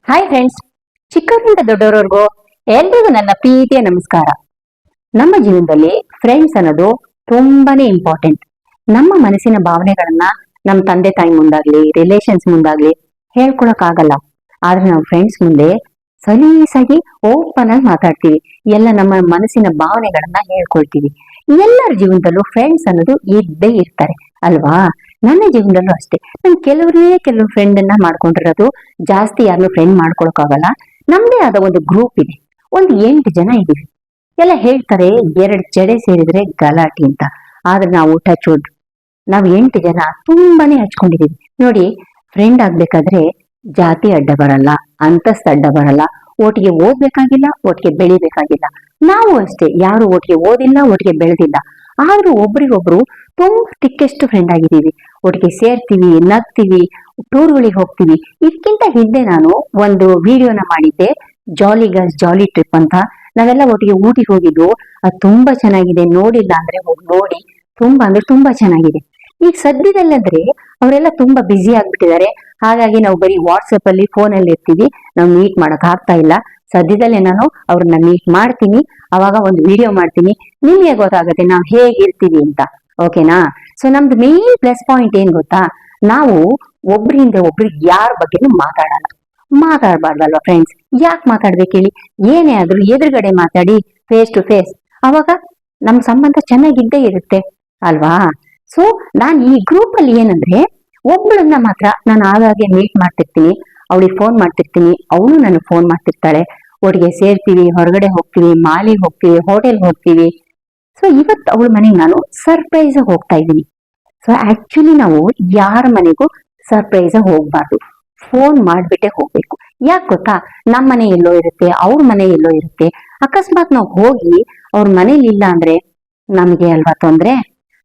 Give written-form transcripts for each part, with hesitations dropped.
Hi friends, ಚಿಕ್ಕವರಿಂದ ದೊಡ್ಡವರವರೆಗೂ ಎಲ್ರಿಗೂ ನನ್ನ ಪ್ರೀತಿಯ ನಮಸ್ಕಾರ. ನಮ್ಮ ಜೀವನದಲ್ಲಿ ಫ್ರೆಂಡ್ಸ್ ಅನ್ನೋದು ತುಂಬಾನೇ ಇಂಪಾರ್ಟೆಂಟ್. ನಮ್ಮ ಮನಸ್ಸಿನ ಭಾವನೆಗಳನ್ನ ನಮ್ಮ ತಂದೆ ತಾಯಿ ಮುಂದಾಗ್ಲಿ, ರಿಲೇಷನ್ಸ್ ಮುಂದಾಗ್ಲಿ ಹೇಳ್ಕೊಳಕ್ ಆಗಲ್ಲ. ಆದ್ರೆ ನಾವು ಫ್ರೆಂಡ್ಸ್ ಮುಂದೆ ಸಲೀಸಾಗಿ ಓಪನ್ ಆಗಿ ಮಾತಾಡ್ತೀವಿ. ಎಲ್ಲ ನಮ್ಮ ಮನಸ್ಸಿನ ಭಾವನೆಗಳನ್ನ ಹೇಳ್ಕೊಳ್ತೀವಿ. ಎಲ್ಲರ ಜೀವನದಲ್ಲೂ ಫ್ರೆಂಡ್ಸ್ ಅನ್ನೋದು ಇದ್ದೇ ಇರ್ತಾರೆ ಅಲ್ವಾ? ನನ್ನ ಜೀವನದಲ್ಲೂ ಅಷ್ಟೇ. ನಾನು ಕೆಲವು ಫ್ರೆಂಡ್ ಅನ್ನ ಮಾಡ್ಕೊಂಡಿರೋದು, ಜಾಸ್ತಿ ಯಾರನ್ನು ಫ್ರೆಂಡ್ ಮಾಡ್ಕೊಳಕ್ಕಾಗಲ್ಲ. ನಮ್ದೇ ಆದ ಒಂದು ಗ್ರೂಪ್ ಇದೆ, ಒಂದು 8 ಜನ ಇದೀವಿ. ಎಲ್ಲ ಹೇಳ್ತಾರೆ 2 ಜಡೆ ಸೇರಿದ್ರೆ ಗಲಾಟೆ ಅಂತ. ಆದ್ರೆ ನಾವು ಟಚ್ ವುಡ್, ನಾವು 8 ಜನ ತುಂಬಾನೇ ಹಚ್ಕೊಂಡಿದೀವಿ. ನೋಡಿ, ಫ್ರೆಂಡ್ ಆಗ್ಬೇಕಾದ್ರೆ ಜಾತಿ ಅಡ್ಡ ಬರಲ್ಲ, ಅಂತಸ್ತು ಅಡ್ಡ ಬರಲ್ಲ, ಒಟ್ಟಿಗೆ ಓದ್ಬೇಕಾಗಿಲ್ಲ, ಒಟ್ಟಿಗೆ ಬೆಳಿಬೇಕಾಗಿಲ್ಲ. ನಾವು ಅಷ್ಟೇ, ಯಾರು ಒಟ್ಟಿಗೆ ಓದಿಲ್ಲ, ಒಟ್ಟಿಗೆ ಬೆಳೆದಿಲ್ಲ, ಆದ್ರೂ ಒಬ್ರಿಗೊಬ್ರು ತುಂಬಾ ತಿಕ್ಕೆಸ್ಟ್ ಫ್ರೆಂಡ್ ಆಗಿದ್ದೀವಿ. ಒಟ್ಟಿಗೆ ಸೇರ್ತೀವಿ, ನಗ್ತೀವಿ, ಟೂರ್ಗಳಿಗೆ ಹೋಗ್ತೀವಿ. ಇದಕ್ಕಿಂತ ಹಿಂದೆ ನಾನು ಒಂದು ವಿಡಿಯೋನ ಮಾಡಿದ್ದೆ, ಜಾಲಿ ಗರ್ಲ್ಸ್ ಜಾಲಿ ಟ್ರಿಪ್ ಅಂತ. ನಾವೆಲ್ಲ ಒಟ್ಟಿಗೆ ಊಟಿಗೆ ಹೋಗಿದ್ದು. ಅದು ತುಂಬಾ ಚೆನ್ನಾಗಿದೆ, ನೋಡಿಲ್ಲ ಅಂದ್ರೆ ಹೋಗಿ ನೋಡಿ. ತುಂಬಾ ಅಂದ್ರೆ ತುಂಬಾ ಚೆನ್ನಾಗಿದೆ. ಈಗ ಸದ್ಯದಲ್ಲಂದ್ರೆ ಅವರೆಲ್ಲ ತುಂಬಾ ಬ್ಯುಸಿ ಆಗ್ಬಿಟ್ಟಿದ್ದಾರೆ. ಹಾಗಾಗಿ ನಾವು ಬರೀ ವಾಟ್ಸಪ್ ಅಲ್ಲಿ, ಫೋನ್ ಅಲ್ಲಿ ಇರ್ತೀವಿ. ನಾವು ಮೀಟ್ ಮಾಡಕ್ ಆಗ್ತಾ ಇಲ್ಲ. ಸದ್ಯದಲ್ಲೇ ನಾನು ಅವ್ರನ್ನ ಮೀಟ್ ಮಾಡ್ತೀನಿ, ಅವಾಗ ಒಂದು ವಿಡಿಯೋ ಮಾಡ್ತೀನಿ, ನಿಮ್ಗೆ ಗೊತ್ತಾಗುತ್ತೆ ನಾವು ಹೇಗಿರ್ತೀವಿ ಅಂತ. ಓಕೆನಾ? ಸೊ ನಮ್ದು ಮೇನ್ ಪ್ಲಸ್ ಪಾಯಿಂಟ್ ಏನ್ ಗೊತ್ತಾ? ನಾವು ಒಬ್ರಿಂದ ಒಬ್ರಿಗೆ ಯಾರ ಬಗ್ಗೆನೂ ಮಾತಾಡಬಾರ್ದಲ್ವಾ ಫ್ರೆಂಡ್ಸ್? ಯಾಕೆ ಮಾತಾಡ್ಬೇಕು ಹೇಳಿ? ಏನೇ ಆದ್ರೂ ಎದುರುಗಡೆ ಮಾತಾಡಿ, ಫೇಸ್ ಟು ಫೇಸ್, ಅವಾಗ ನಮ್ ಸಂಬಂಧ ಚೆನ್ನಾಗಿದ್ದೇ ಇರುತ್ತೆ ಅಲ್ವಾ? ಸೊ ನಾನ್ ಈ ಗ್ರೂಪ್ ಅಲ್ಲಿ ಏನಂದ್ರೆ, ಒಬ್ಬಳನ್ನ ಮಾತ್ರ ನಾನು ಆಗಾಗ್ಗೆ ಮೀಟ್ ಮಾಡ್ತಿರ್ತೀನಿ, ಅವಳಿಗೆ ಫೋನ್ ಮಾಡ್ತಿರ್ತೀನಿ, ಅವಳು ನನಗೆ ಫೋನ್ ಮಾಡ್ತಿರ್ತಾಳೆ. ಒಟ್ಟಿಗೆ ಸೇರ್ತೀವಿ, ಹೊರಗಡೆ ಹೋಗ್ತೀವಿ, ಮಾಲಿಗೆ ಹೋಗ್ತೀವಿ, ಹೋಟೆಲ್ ಹೋಗ್ತೀವಿ. ಸೊ ಇವತ್ತು ಅವಳ ಮನೆಗೆ ನಾನು ಸರ್ಪ್ರೈಸ್ ಹೋಗ್ತಾ ಇದ್ದೀನಿ. ಸೊ ಆಕ್ಚುಲಿ ನಾವು ಯಾರ ಮನೆಗೂ ಸರ್ಪ್ರೈಸ್ ಹೋಗ್ಬಾರ್ದು, ಫೋನ್ ಮಾಡ್ಬಿಟ್ಟೆ ಹೋಗ್ಬೇಕು. ಯಾಕೆ ಗೊತ್ತಾ? ನಮ್ಮ ಮನೆ ಎಲ್ಲೋ ಇರುತ್ತೆ, ಅವ್ರ ಮನೆ ಎಲ್ಲೋ ಇರುತ್ತೆ. ಅಕಸ್ಮಾತ್ ನಾವು ಹೋಗಿ ಅವ್ರ ಮನೇಲಿ ಇಲ್ಲ ಅಂದ್ರೆ ನಮ್ಗೆ ಅಲ್ವಾ ತೊಂದ್ರೆ?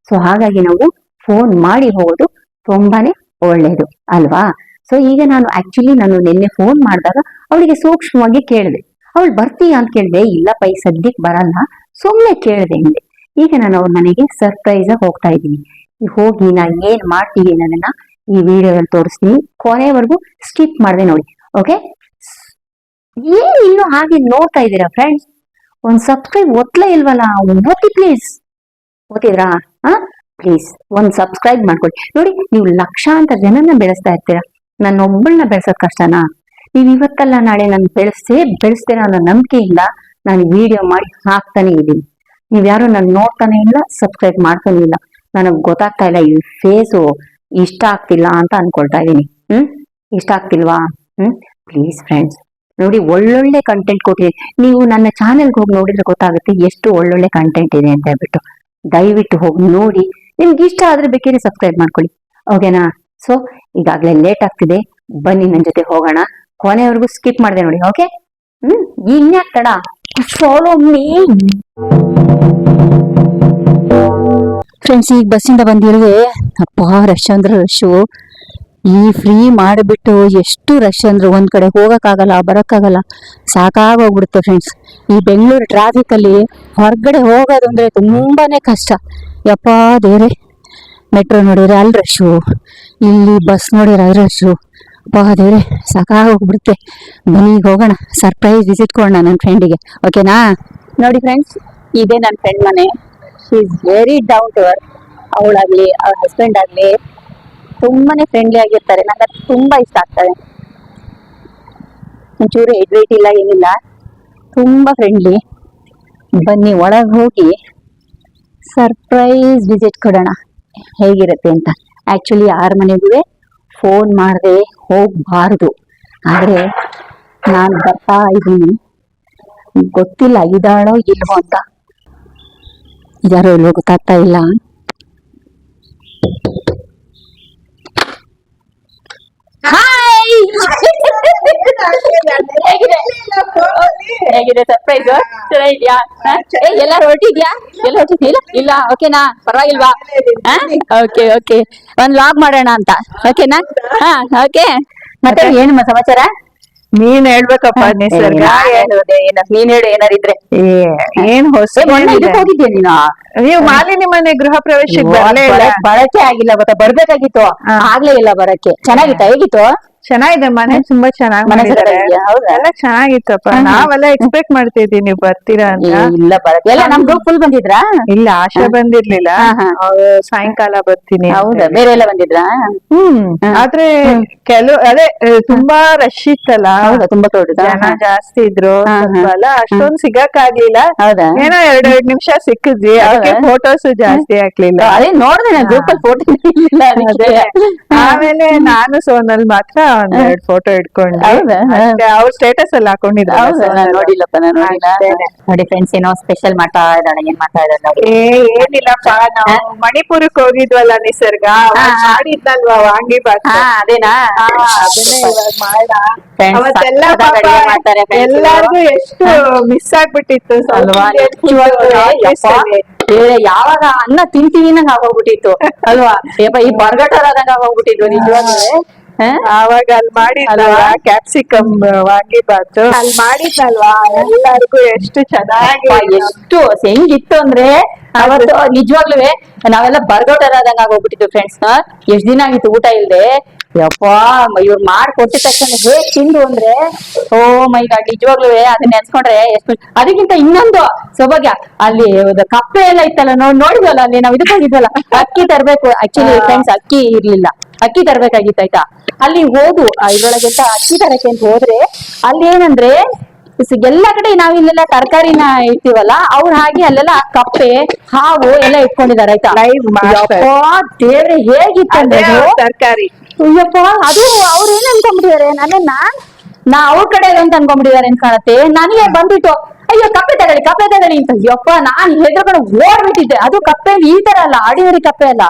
ಸೊ ಹಾಗಾಗಿ ನಾವು ಫೋನ್ ಮಾಡಿ ಹೋಗೋದು ತುಂಬಾನೇ ಒಳ್ಳೇದು ಅಲ್ವಾ? ಸೊ ಈಗ ನಾನು ನಿನ್ನೆ ಫೋನ್ ಮಾಡಿದಾಗ ಅವಳಿಗೆ ಸೂಕ್ಷ್ಮವಾಗಿ ಕೇಳಿದೆ, ಅವಳು ಬರ್ತೀಯಾ ಅಂತ ಕೇಳಿದೆ. ಇಲ್ಲಪ್ಪ ಈ ಸದ್ಯಕ್ಕೆ ಬರಲ್ಲ, ಸುಮ್ಮನೆ ಕೇಳಿದೆ ಹಿಂದೆ. ಈಗ ನಾನು ಅವ್ರ ಮನೆಗೆ ಸರ್ಪ್ರೈಸ್ ಆಗಿ ಹೋಗ್ತಾ ಇದ್ದೀನಿ. ಹೋಗಿ ನಾನು ಏನ್ ಮಾಡ್ತೀವಿ ಅನ್ನೋದನ್ನ ಈ ವಿಡಿಯೋದಲ್ಲಿ ತೋರಿಸ್ತೀನಿ. ಕೊನೆವರೆಗೂ ಸ್ಕಿಪ್ ಮಾಡಿದೆ ನೋಡಿ. ಓಕೆ? ಏನ್ ಇನ್ನು ಹಾಗೆ ನೋಡ್ತಾ ಇದ್ದೀರಾ ಫ್ರೆಂಡ್ಸ್? ಒಂದ್ ಸಬ್ಸ್ಕ್ರೈಬ್ ಒತ್ತಲೇ ಇಲ್ವಲ್ಲ? ಒತ್ತಿ ಪ್ಲೀಸ್. ಓದಿದ್ರಾ? ಪ್ಲೀಸ್ ಒಂದ್ ಸಬ್ಸ್ಕ್ರೈಬ್ ಮಾಡ್ಕೊಳ್ಳಿ. ನೋಡಿ, ನೀವು ಲಕ್ಷಾಂತರ ಜನನ ಬೆಳೆಸ್ತಾ ಇರ್ತೀರಾ, ನನ್ನ ಒಬ್ಬಳನ್ನ ಬೆಳೆಸೋದ್ ಕಷ್ಟನಾ? ನೀವ್ ಇವತ್ತಲ್ಲ ನಾಳೆ ನಾನು ಬೆಳೆಸ್ತೀರಾ ಅನ್ನೋ ನಂಬಿಕೆಯಿಂದ ನಾನು ವಿಡಿಯೋ ಮಾಡಿ ಹಾಕ್ತಾನೆ ಇದ್ದೀನಿ. ನೀವ್ ಯಾರು ನಾನು ನೋಡ್ತಾನೆ ಇಲ್ಲ, ಸಬ್ಸ್ಕ್ರೈಬ್ ಮಾಡ್ತಾನೆ ಇಲ್ಲ. ನನಗ್ ಗೊತ್ತಾಗ್ತಾ ಇಲ್ಲ, ಈ ಫೇಸು ಇಷ್ಟ ಆಗ್ತಿಲ್ಲ ಅಂತ ಅನ್ಕೊಳ್ತಾ ಇದೀನಿ. ಇಷ್ಟ ಆಗ್ತಿಲ್ವಾ? ಪ್ಲೀಸ್ ಫ್ರೆಂಡ್ಸ್, ನೋಡಿ, ಒಳ್ಳೊಳ್ಳೆ ಕಂಟೆಂಟ್ ಕೊಟ್ಟಿದ್ದೀನಿ. ನೀವು ನನ್ನ ಚಾನೆಲ್ಗೆ ಹೋಗಿ ನೋಡಿದ್ರೆ ಗೊತ್ತಾಗುತ್ತೆ ಎಷ್ಟು ಒಳ್ಳೊಳ್ಳೆ ಕಂಟೆಂಟ್ ಇದೆ ಅಂತ ಹೇಳ್ಬಿಟ್ಟು. ದಯವಿಟ್ಟು ಹೋಗಿ ನೋಡಿ. ನಿಮ್ಗೆ ಇಷ್ಟ ಆದ್ರೆ ಬೇಕಿದ್ರೆ ಸಬ್ಸ್ಕ್ರೈಬ್ ಮಾಡ್ಕೊಳ್ಳಿ. ಓಕೆನಾ? ಸೊ ಈಗಾಗ್ಲೇ ಲೇಟ್ ಆಗ್ತಿದೆ, ಬನ್ನಿ ನನ್ನ ಜೊತೆ ಹೋಗೋಣ. ಕೊನೆವರೆಗೂ ಸ್ಕಿಪ್ ಮಾಡಿದೆ ನೋಡಿ. ಓಕೆ? ಇನ್ಯಾಕ್ ತಡ, ಫಾಲೋ ಮೀ. ಫ್ರೆಂಡ್ಸ್, ಈಗ ಬಸ್ಸಿಂದ ಬಂದಿರುವೆ. ಅಪ್ಪ, ರಶ್ ಅಂದ್ರೆ ರಶ್. ಈ ಫ್ರೀ ಮಾಡಿಬಿಟ್ಟು ಎಷ್ಟು ರಶ್ ಅಂದ್ರೆ ಒಂದ್ ಕಡೆ ಹೋಗಕ್ಕಾಗಲ್ಲ, ಬರಕ್ಕಾಗಲ್ಲ, ಸಾಕಾಗೋಗ್ಬಿಡುತ್ತೆ ಫ್ರೆಂಡ್ಸ್. ಈ ಬೆಂಗಳೂರು ಟ್ರಾಫಿಕ್ ಅಲ್ಲಿ ಹೊರಗಡೆ ಹೋಗೋದು ಅಂದ್ರೆ ತುಂಬಾನೇ ಕಷ್ಟ. ಯಪ್ಪ ದೇವ್ರೆ. ಮೆಟ್ರೋ ನೋಡಿದ್ರೆ ಅಲ್ಲಿ ರಶು, ಇಲ್ಲಿ ಬಸ್ ನೋಡಿದ್ರೆ ಅಲ್ಲಿ ರಶು. ಅಪ್ಪ ದೇವ್ರೆ, ಸಾಕಾಗೋಗ್ಬಿಡುತ್ತೆ. ಬನ್ನಿ ಈಗ ಹೋಗೋಣ, ಸರ್ಪ್ರೈಸ್ ವಿಸಿಟ್ ಕೊಡೋಣ ನನ್ನ ಫ್ರೆಂಡಿಗೆ. ಓಕೆನಾ? ನೋಡಿ ಫ್ರೆಂಡ್ಸ್, ಇದೇ ನನ್ನ ಫ್ರೆಂಡ್ ಮನೆ. She is very down to earth. ಅವಳಾಗ್ಲಿ, ಅವ್ರ ಹಸ್ಬೆಂಡ್ ಆಗ್ಲಿ ತುಂಬಾನೇ ಫ್ರೆಂಡ್ಲಿ ಆಗಿರ್ತಾರೆ. ನಂಗೆ ತುಂಬಾ ಇಷ್ಟ ಆಗ್ತದೆ. ಒಂಚೂರು ಎಡ್ವೈಟ್ ಇಲ್ಲ, ಏನಿಲ್ಲ, ತುಂಬಾ ಫ್ರೆಂಡ್ಲಿ. ಬನ್ನಿ ಒಳಗೆ ಹೋಗಿ ಸರ್ಪ್ರೈಸ್ ವಿಸಿಟ್ ಕೊಡೋಣ, ಹೇಗಿರುತ್ತೆ ಅಂತ. ಆಕ್ಚುಲಿ ಯಾರ ಮನೆಗೂ ಫೋನ್ ಮಾಡದೆ ಹೋಗ್ಬಾರ್ದು, ಆದ್ರೆ ನಾನು ಬರ್ತಾ ಇದ್ದೀನಿ. ಗೊತ್ತಿಲ್ಲ ಇದಾಳೋ ಇಲ್ವೋ ಅಂತ. ಯಾರೋ ಇಲ್ವೋ ಗೊತ್ತಾಗ್ತಾ ಇಲ್ಲ. ಹೇಗಿದೆ ಸರ್ಪ್ರೈಸ್? ಚೆನ್ನಾಗಿದ್ಯಾ? ಎಲ್ಲಾರು ಹೊರಟಿದ್ಯಾ? ಎಲ್ಲ ಹೊರಟಿದ್ಯಾ? ಇಲ್ಲ, ಓಕೆನಾ? ಪರವಾಗಿಲ್ವಾ? ಓಕೆ ಓಕೆ, ಒಂದ್ ಲಾಗ್ ಮಾಡೋಣ ಅಂತ. ಓಕೆನಾ? ಓಕೆ. ಮತ್ತೆ ಏನು ಸಮಾಚಾರ? ನೀನ್ ಹೇಳ್ಬೇಕಪ್ಪ. ನಿಸರ್ಗ ನೀನ್ ಹೇಳು ಏನಾರಿದ್ರೆ. ಏನ್ ಹೊಸ ಇದಕ್ಕೆ ಹೋಗಿದ್ಯಾ ನೀನು? ನೀವು ಮಾಲಿನಿ ಮನೆ ಗೃಹ ಪ್ರವೇಶಕ್ಕೆ ಬಳಕೆ ಆಗಿಲ್ಲ ಗೊತ್ತಾ? ಬರ್ಬೇಕಾಗಿತ್ತು, ಆಗ್ಲೇ ಇಲ್ಲ ಬರಕ್ಕೆ. ಚೆನ್ನಾಗಿತ್ತ? ಹೇಗಿತ್ತು? ಚೆನ್ನಾಗಿದೆ ಮನೆ ತುಂಬಾ ಚೆನ್ನಾಗಿ ಮನೆ ಮಾಡಿದ್ದಾರೆ ಚೆನ್ನಾಗಿದ್ಯಾ? ಹೌದಾ? ಎಲ್ಲ ಚೆನ್ನಾಗಿತ್ತಪ್ಪ ನಾವೆಲ್ಲ ಎಕ್ಸ್ಪೆಕ್ಟ್ ಮಾಡ್ತಿದ್ವಿ ನೀವು ಬರ್ತೀರಾ ಅಂತ ಇಲ್ಲ ಬರತ್ತೆ ಎಲ್ಲ ನಮ್ ಗ್ರೂಪ್ ಫುಲ್ ಬಂದಿದ್ರಾ? ಇಲ್ಲ ಆಶಾ ಬಂದಿರ್ಲಿಲ್ಲ ಹಾ, ಹಾ. ಅವ್ರು ಸಾಯಂಕಾಲ ಬರ್ತೀನಿ ಅಂತ ಹೌದಾ? ಹೇಳಿ. ಬೇರೆ ಎಲ್ಲ ಬಂದಿದ್ರಾ? ಆದ್ರೆ ಕೆಲವು ಅದೇ ತುಂಬಾ ರಶ್ ಇತ್ತಲ್ಲ ಹೌದಾ? ತುಂಬಾ ಕ್ರೌಡ್ ಜನ ಜಾಸ್ತಿ ಇದ್ರು ಹಾ, ಹಾ. ಸ್ವಲ್ಪ ಎಲ್ಲ ಅಷ್ಟೊಂದ್ ಸಿಗಕ್ ಆಗ್ಲಿಲ್ಲ ಹೌದಾ? ಏನೋ ಎರಡೆರಡ್ ನಿಮಿಷ ಸಿಕ್ಕಿದ್ವಿ ಅದಕ್ಕೆ ಫೋಟೋಸ್ ಜಾಸ್ತಿ ಹಾಕ್ಲಿಲ್ಲ ಅದೇ ನೋಡಿದೆ ನಾನು ಗ್ರೂಪ್ ಅಲ್ಲಿ ಫೋಟೋ ಇಲ್ಲ ಅದೇ ಆಮೇಲೆ ನಾನು ಸೋನಲ್ ಮಾತ್ರ ಒಂದೆರಡು ಫೋಟೋ ಇಟ್ಕೊಂಡು ಹೌದಾ? ಅವ್ರ ಸ್ಟೇಟಸ್ ಅಲ್ಲಿ ಹಾಕೊಂಡಿದ್ರು ಹೌದಾ? ನಾನ್ ನೋಡಿಲ್ಲಪ್ಪ, ನಾನು ನೋಡಿಲ್ಲ. ನೋಡಿ ಫ್ರೆಂಡ್ಸ್, ಏನೋ ಸ್ಪೆಷಲ್ ಮಾಡ್ತಾ ಇದ್ದಾಳೆ. ಏನ್ ಮಾಡ್ತಾ ಇದ್ದಾಳೆ ನೋಡಿ. ಏನಿಲ್ಲಪ್ಪ ನಾವು ಮಣಿಪುರಕ್ಕೆ ಹೋಗಿದ್ವಲ್ಲ ನಿಸರ್ಗ ಅವತ್ತು ಮಾಡಿದ್ನಲ್ವಾ ವಾಂಗಿಬಾತ್ ಅದೇನಾ? ಅದನ್ನೇ ಇವಾಗ ಮಾಡ Friends, ಅವತ್ತೆಲ್ಲ ಸಖತ್ತಾಗಿ ಪಾಪ ಅಡ್ಗೆ ಮಾಡ್ತಾರೆ friends. ಎಲ್ಲಾರ್ಗು ಎಷ್ಟು ಮಿಸ್ ಆಗ್ಬಿಟ್ಟಿತ್ತು ಅಲ್ವಾ? ಯಾವಾಗ ಅನ್ನ ತಿಂತೀವಿ ನಂಗ ಆಗೋಗ್ಬಿಟ್ಟಿತ್ತು ಅಲ್ವಾ? ಯಪ್ಪ ಈ ಬರ್ಗಟರ್ ಆದಂಗ ಆಗೋಗ್ಬಿಟ್ಟಿದ್ರು ನಿಜವಾಗ್ಲೂ. ಆವಾಗ ಅಲ್ಲಿ ಮಾಡಿದ್ನಲ್ವಾ ಕ್ಯಾಪ್ಸಿಕಮ್ ವಾಂಗಿಬಾತ್ ಅಲ್ಲಿ ಮಾಡಿದ್ನಲ್ವಾ ಎಲ್ಲಾರ್ಗು ಎಷ್ಟು ಚೆನ್ನಾಗಿ ಎಷ್ಟು ಹೆಂಗಿತ್ತು ಅಂದ್ರೆ ಅವತ್ತು ನಿಜವಾಗ್ಲೂ ನಾವೆಲ್ಲ ಬರ್ಗೌಟರ್ ಆದಂಗ ಆಗೋಗ್ಬಿಟ್ಟಿದ್ವಿ ಫ್ರೆಂಡ್ಸ್. ಎಷ್ಟ್ ದಿನ ಆಗಿತ್ತು ಊಟ ಇಲ್ದೆ. ಯಪ್ಪ ಇವ್ರು ಮಾಡ್ಕೊಟ್ಟಿದ ತಕ್ಷಣ ಹೇಗ್ ತಿಂದು ಅಂದ್ರೆ ಓ ಮೈ ಗಾಡ್, ನಿಜವಾಗ್ಲೂ ಅದನ್ನ ನೆನ್ಸ್ಕೊಂಡ್ರೆ ಎಷ್ಟು. ಅದಕ್ಕಿಂತ ಇನ್ನೊಂದು ಸೌಭಾಗ್ಯ, ಅಲ್ಲಿ ಕಪ್ಪೆ ಎಲ್ಲ ಇತ್ತಲ್ಲ, ನೋಡಿದ್ವಲ್ಲ ಅಲ್ಲಿ ನಾವ್ ಇದಕ್ಕೆ ಹೋಗಿದ್ವಲ್ಲ, ಅಕ್ಕಿ ತರ್ಬೇಕು. ಆಕ್ಚುಲಿ ಫ್ರೆಂಡ್ಸ್ ಅಕ್ಕಿ ಇರ್ಲಿಲ್ಲ, ಅಕ್ಕಿ ತರ್ಬೇಕಾಗಿತ್ತು ಆಯ್ತಾ. ಅಲ್ಲಿ ಹೋದು ಇದ್ರೊಳಗೆಂತ ಅಕ್ಕಿ ತರಕ್ಕೆ ಅಂತ ಹೋದ್ರೆ ಅಲ್ಲಿ ಏನಂದ್ರೆ ಎಲ್ಲಾ ಕಡೆ ನಾವ್ ಇಲ್ಲೆಲ್ಲ ತರಕಾರಿನ ಇರ್ತೀವಲ್ಲ, ಅವ್ರು ಹಾಗೆ ಅಲ್ಲೆಲ್ಲ ಕಪ್ಪೆ ಹಾವು ಎಲ್ಲ ಇಟ್ಕೊಂಡಿದ್ದಾರೆ ಆಯ್ತಾ. ದೇವ್ರೆ ಹೇಗಿತ್ತಂದ್ರೆ ತರಕಾರಿ ಅಯ್ಯಪ್ಪ, ಅದು ಅವ್ರು ಏನ್ ಅನ್ಕೊಂಡ್ಬಿಟ್ಟಿದ್ದಾರೆ ನನ್ನನ್ನ ಅವ್ರ ಕಡೆ ಅಂತ ಅನ್ಕೊಂಡ್ಬಿಟ್ಟಿದ್ದಾರೆ ಅಂತ ಕಾಣತ್ತೆ. ನನಗೆ ಬಂದ್ಬಿಟ್ಟು ಅಯ್ಯೋ ಕಪ್ಪೆ ತಗೊಳ್ಳಿ ಅಂತ. ಯಪ್ಪ ನಾನ್ ಹೆದರ್ಕೊಂಡು ಓಡ್ಬಿಟ್ಟಿದ್ದೆ. ಅದು ಕಪ್ಪೆ ಈ ತರ ಅಲ್ಲ, ಆಡಿವರಿ ಕಪ್ಪೆ ಅಲ್ಲ,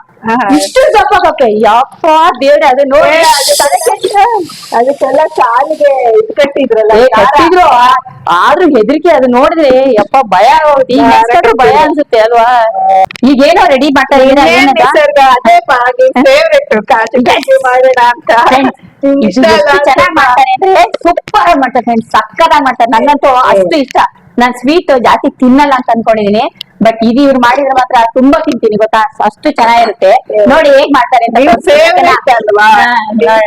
ಇಷ್ಟು ದಪ್ಪ ಕಪ್ಪೆ. ಯಪ್ಪ ದೇವ್ರೆ, ಅದು ನೋಡಿ ಅದಕ್ಕೆಲ್ಲ ಕಾಲಿಗೆ ಇದು ಕಟ್ಟಿದ್ರಲ್ಲ ಕಟ್ಟಿದ್ರು. ಆದ್ರೂ ಹೆದರಿಕೆ, ಅದು ನೋಡಿದ್ರೆ ಯಪ್ಪ ಭಯ ಆಗೋಗುತ್ತೆ. ಈಗ ನೆನ್ಸ್ಕೊಂಡ್ರು ಭಯ ಅನ್ಸುತ್ತೆ ಅಲ್ವಾ. ಈಗೇನೋ ರೆಡಿ ಮಾಡ್ತಾರೆ ನಿಸರ್ಗ ಅದೇ ಫೇವ್ರೆಟ್ ಕಾಜು ಕಡ್ಲಿ ಮಾಡೋಣ ಅಂತ ಚೆನ್ನಾಗಿ ಮಾಡ್ತಾರೆ ಅಂದ್ರೆ ಸೂಪರ್ ಆಗಿ ಮಾಡ್ತಾರೆ ಫ್ರೆಂಡ್ಸ್, ಸಕ್ಕತ್ತಾಗಿ ಮಾಡ್ತಾರೆ. ನಂಗಂತೂ ಅಷ್ಟು ಇಷ್ಟ. ನಾನ್ ಸ್ವೀಟ್ ಜಾಸ್ತಿ ತಿನ್ನಲ್ಲ ಅಂತ ಅನ್ಕೊಂಡಿದೀನಿ, ಬಟ್ ಇದು ಇವ್ರು ಮಾಡಿದ್ರೆ ಮಾತ್ರ ತುಂಬಾ ತಿಂತೀನಿ ಗೊತ್ತಾ, ಅಷ್ಟು ಚೆನ್ನಾಗಿರುತ್ತೆ. ನೋಡಿ ಹೇಗ್ ಮಾಡ್ತಾರೆ ಅಂತ, ಫೇವ್ರೆಟ್ ಅಲ್ವಾ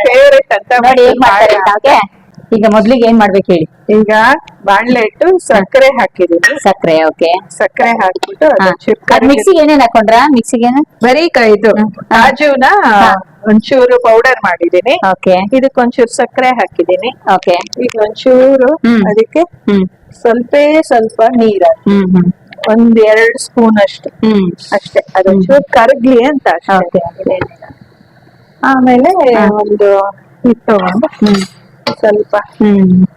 ಫೇವ್ರೆಟ್ ಅಂತ ನೋಡಿ ಹೇಗ್ ಮಾಡ್ತಾರೆ ಅಂತ. ಓಕೆ, ಈಗ ಮೊದ್ಲಿಗೆ ಏನ್ ಮಾಡ್ಬೇಕು ಹೇಳಿ. ಈಗ ಬಾಣ್ಲೆ ಇಟ್ಟು ಸಕ್ಕರೆ ಹಾಕಿದೀನಿ. ಸಕ್ಕರೆ, ಓಕೆ. ಸಕ್ಕರೆ ಹಾಕ್ಬಿಟ್ಟು ಮಿಕ್ಸಿಗೆ ಏನೇನ್ ಹಾಕೊಂಡ್ರ? ಮಿಕ್ಸಿಗೆ ಬರೀ ಇದು ಕಾಜುನ ಒಂಚೂರು ಪೌಡರ್ ಮಾಡಿದೀನಿ. ಓಕೆ. ಇದಕ್ಕೆ ಒಂಚೂರು ಸಕ್ಕರೆ ಹಾಕಿದೀನಿ. ಓಕೆ. ಈಗ ಒಂಚೂರು ಅದಕ್ಕೆ ಸ್ವಲ್ಪ ನೀರ್ ಒಂದ್ 2 ಸ್ಪೂನ್ ಅಷ್ಟು ಅಷ್ಟೇ. ಅದೊಂಚೂರು ಕರಗ್ಲಿ ಅಂತ ಅಷ್ಟೇ. ಆಮೇಲೆ ಒಂದು ಹಿಟ್ಟು ತಗೊಂಡು ಸ್ವಲ್ಪ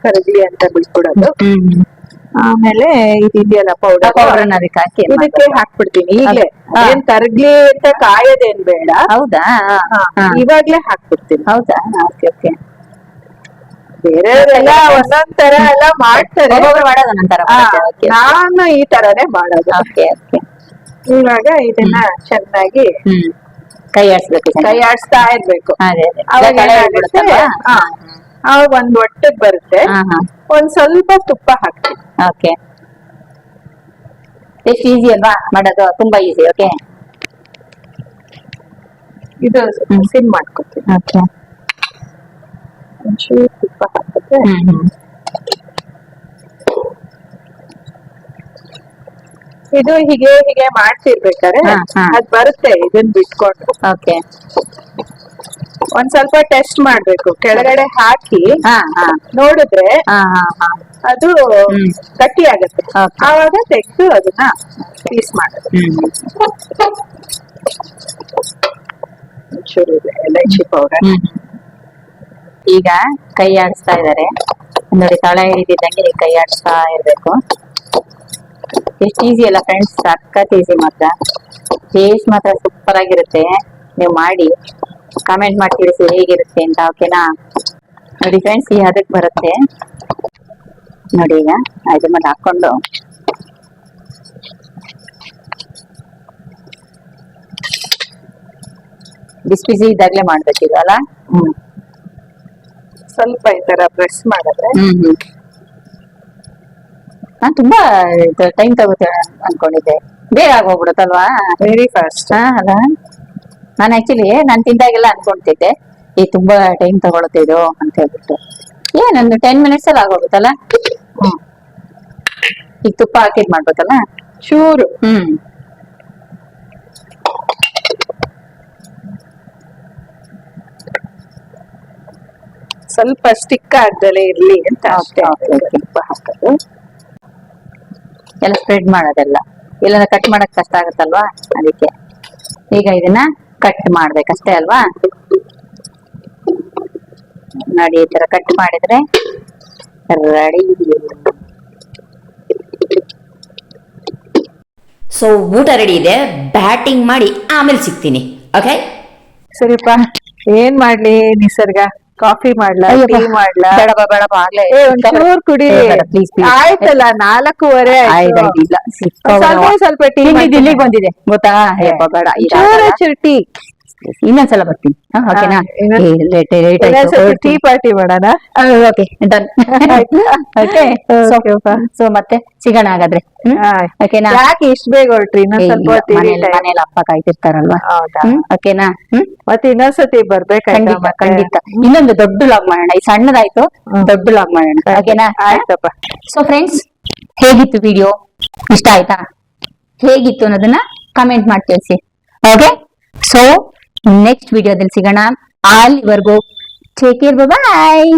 ಕರಗ್ಲಿ ಅಂತ ಬಿಟ್ಬಿಡೋದು. ಆಮೇಲೆ ಇದೆಯಲ್ಲ ಪೌಡರ್ ಅದಕ್ಕೆ ಹಾಕಿ ಇದಕ್ಕೆ ಹಾಕ್ಬಿಡ್ತೀನಿ ಈಗ್ಲೇ. ಏನ್ ಕರಗ್ಲಿ ಅಂತ ಕಾಯೋದೇನ್ ಬೇಡ. ಹೌದಾ? ಇವಾಗ್ಲೇ ಹಾಕ್ಬಿಡ್ತೀನಿ. ಹೌದಾ? Okay okay. ಬೇರೆಯವರೆಲ್ಲ ಒಂದೊಂದ್ ತರ ಎಲ್ಲ ಮಾಡ್ತಾರೆ, ಮಾಡೋದು ನಂತರ. ನಾನು ಈ ತರನೇ ಮಾಡೋದು. ಇವಾಗ ಇದನ್ನ ಚೆನ್ನಾಗಿ ಕೈ ಆಡಿಸ್ಬೇಕು, ಕೈ ಆಡಿಸ್ತಾ ಇರ್ಬೇಕು. ಅವಾಗ ಅವಾಗ ಒಂದ್ ಒಟ್ಟಿಗೆ ಬರುತ್ತೆ. ಒಂದ್ ಸ್ವಲ್ಪ ತುಪ್ಪ ಹಾಕ್ತೀನಿ. ಓಕೆ. ಎಷ್ಟು ಈಸಿ ಅಲ್ವಾ ಮಾಡೋದು? ತುಂಬಾ ಈಸಿ. ಓಕೆ. ಇದು ಸಿಮ್ ಮಾಡ್ಕೊತೀನಿ. ಓಕೆ. ಒಂಚೂರು ತುಪ್ಪ ಹಾಕಿದ್ರೆ ಇದು ಹೀಗೆ ಮಾಡ್ತಿರ್ಬೇಕಾದ್ರೆ ಅದ್ ಬರುತ್ತೆ. ಇದನ್ ಬಿಟ್ಕೊಂಡು ಓಕೆ. ಒಂದ್ ಸ್ವಲ್ಪ ಟೆಸ್ಟ್ ಮಾಡ್ಬೇಕು. ಕೆಳಗಡೆ ಹಾಕಿ ನೋಡಿದ್ರೆ ಅದು ಗಟ್ಟಿ ಆಗತ್ತೆ. ಆವಾಗ ತೆಗೆದು ಅದನ್ನ ಪೀಸ್ ಮಾಡೋದು. ಒಂಚೂರು ಎಲೈಚಿ ಪೌಡರ್. ಈಗ ಕೈ ಆಡಿಸ್ತಾ ಇದಾರೆ ನೋಡಿ, ತಳ ಹಿಡಿದಿದ್ದಂಗೆ ನೀವು ಕೈ ಆಡಿಸ್ತಾ ಇರ್ಬೇಕು. ಎಷ್ಟು ಈಸಿ ಅಲ್ಲ ಫ್ರೆಂಡ್ಸ್, ಸಖತ್ ಈಸಿ. ಮಾತ್ರ ಟೇಸ್ಟ್ ಮಾತ್ರ ಸೂಪರ್ ಆಗಿರುತ್ತೆ. ನೀವು ಮಾಡಿ ಕಾಮೆಂಟ್ ಮಾಡಿ ತಿಳಿಸಿ ಹೇಗಿರುತ್ತೆ ಅಂತ. ಓಕೆನಾ? ನೋಡಿ ಫ್ರೆಂಡ್ಸ್, ಈ ಹದಕ್ಕೆ ಬರುತ್ತೆ ನೋಡಿ. ಈಗ ಅದ್ರ ಮೇಲೆ ಹಾಕೊಂಡು ಬಿಸಿ ಬಿಸಿ ಇದ್ದಾಗ್ಲೇ ಮಾಡ್ಬೇಕಿದು ಅಲ್ಲ. ಸ್ವಲ್ಪ ಈ ತರ ಪ್ರೆಸ್ ಮಾಡಿದ್ರೆ ನಾನ್ ತುಂಬಾ ಟೈಮ್ ತಗೋತೇವೆ ಅನ್ಕೊಂಡಿದ್ದೆ, ಬೇಗ ಆಗೋಗ್ಬಿಡುತ್ತಲ್ವಾ? Very fast. ಅಲ್ಲ, ನಾನು ಆಕ್ಚುಲಿ ನಾನ್ ತಿಂದಾಗೆಲ್ಲ ಅನ್ಕೊಂತಿದ್ದೆ ಈ ತುಂಬಾ ಟೈಮ್ ತಗೊಳುತ್ತೆ ಇದು ಅಂತ ಹೇಳ್ಬಿಟ್ಟು ಏನೊಂದು 10 ಮಿನಿಟ್ಸ್ ಅಲ್ಲಿ ಆಗೋಗುತ್ತಲ್ಲ. ಈಗ ತುಪ್ಪ ಹಾಕಿದ್ ಮಾಡ್ಬೇಕಲ್ಲ ಚೂರು. ಸ್ವಲ್ಪ ಸ್ಟಿಕ್ ಆಗ್ದಲೇ ಇರ್ಲಿ ಅಂತ ಅಷ್ಟೇ. ತುಪ್ಪ ಹಾಕೋದು ಎಲ್ಲ ಸ್ಪ್ರೆಡ್ ಮಾಡೋದೆಲ್ಲ, ಇಲ್ಲಾಂದ್ರೆ ಕಟ್ ಮಾಡಕ್ ಕಷ್ಟ ಆಗುತ್ತಲ್ವಾ, ಅದಕ್ಕೆ ಈಗ ಇದನ್ನ ಕಟ್ ಮಾಡ್ಬೇಕಷ್ಟೇ ಅಲ್ವಾ. ನೋಡಿ ಈ ತರ ಕಟ್ ಮಾಡಿದ್ರೆ ರೆಡಿ. ಸೊ ಊಟ ರೆಡಿ ಇದೆ, ಬ್ಯಾಟಿಂಗ್ ಮಾಡಿ ಆಮೇಲೆ ಸಿಗ್ತೀನಿ. ಓಕೆ ಸರಿಪ್ಪ. ಏನ್ ಮಾಡ್ಲಿ ನಿಸರ್ಗ, ಕಾಫಿ ಮಾಡ್ಲಾ ಟೀ ಮಾಡ್ಲಾ? ಬೇಡಪ್ಪ ಆಗ್ಲೇ ಒಂಚೂರ್ ಕುಡಿ. ಪ್ಲೀಸ್ ಆಯ್ತಲ್ಲ 4:15 ಆಯ್ತು. ಸ್ವಲ್ಪ ಟೀ ಇಲ್ಲಿಗೆ ಬಂದಿದೆ ಗೊತ್ತಾ. ಬೇಡ ಟೀ. ಇನ್ನೊಂದ್ಸಲ ಬರ್ತೀನಿ. ಓಕೆನಾ? ಟೀ ಪಾರ್ಟಿ ಮಾಡೋಣ. Okay done. ಓಕೆ ಸೊ ಮತ್ತೆ ಸಿಗೋಣ ಹಾಗಾದ್ರೆ. ಓಕೆನಾ? ಯಾಕೆ ಇಷ್ಟ ಬೇಗ ಹೊರಟ್ರಿ? ಇನ್ನೊಂದ್ ಸ್ವಲ್ಪ ಮನೇಲಿ ಅಪ್ಪ ಕಾಯ್ತಿರ್ತಾರಲ್ವಾ. ಓಕೆನಾ? ಮತ್ತೆ ಇನ್ನೊಂದ್ಸತಿ ಬರ್ಬೇಕಾಯ್ತು. ಖಂಡಿತ ಇನ್ನೊಂದು ದೊಡ್ಡ ಲಾಗ್ ಮಾಡೋಣ. ಈ ಸಣ್ಣದಾಯ್ತು, ದೊಡ್ಡ ಲಾಗ್ ಮಾಡೋಣ. ಓಕೆನಾ? ಆಯ್ತಪ್ಪ. ಸೊ ಫ್ರೆಂಡ್ಸ್, ಹೇಗಿತ್ತು ವಿಡಿಯೋ? ಇಷ್ಟ ಆಯ್ತಾ? ಹೇಗಿತ್ತು ಅನ್ನೋದನ್ನ ಕಮೆಂಟ್ ಮಾಡಿ ತಿಳಿಸಿ. ಓಕೆ, ಸೊ ನೆಕ್ಸ್ಟ್ ವಿಡಿಯೋದಲ್ಲಿ ಸಿಗೋಣ. ಅಲ್ಲಿವರೆಗೂ ಟೇಕ್ ಕೇರ್, ಬಾಯ್.